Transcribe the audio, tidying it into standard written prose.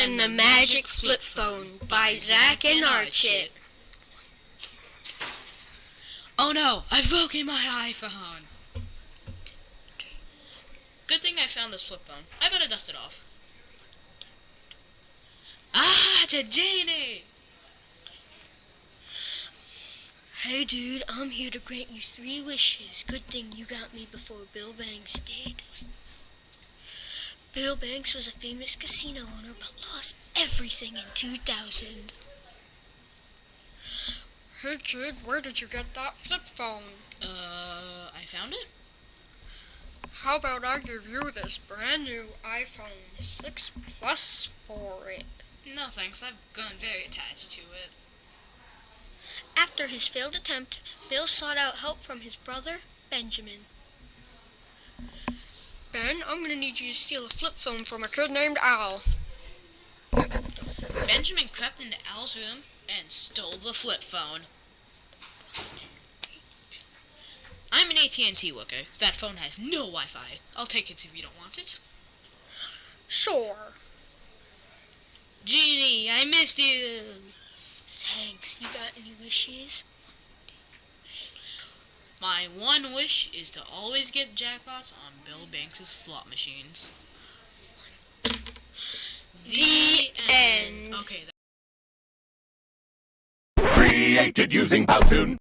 and the Magic Flip Phone by Zach and Archit. Oh no, I've broken my iPhone. Good thing I found this flip phone. I better dust it off. Ah, to Janie! Hey dude, I'm here to grant you 3 wishes. Good thing you got me before Bill Banks did. Bill Banks was a famous casino owner but lost everything in 2000. Hey kid, where did you get that flip phone? I found it? How about I give you this brand new iPhone 6 Plus for it? No thanks, I've grown very attached to it. After his failed attempt, Bill sought out help from his brother, Benjamin. Ben, I'm gonna need you to steal a flip phone from a kid named Al. Benjamin crept into Al's room and stole the flip phone. I'm an AT&T worker. That phone has no Wi-Fi. I'll take it if you don't want it. Sure. Jeannie, I missed you. Thanks. You got any wishes? My one wish is to always get jackpots on Bill Banks' slot machines. The end. Okay. Created using Powtoon.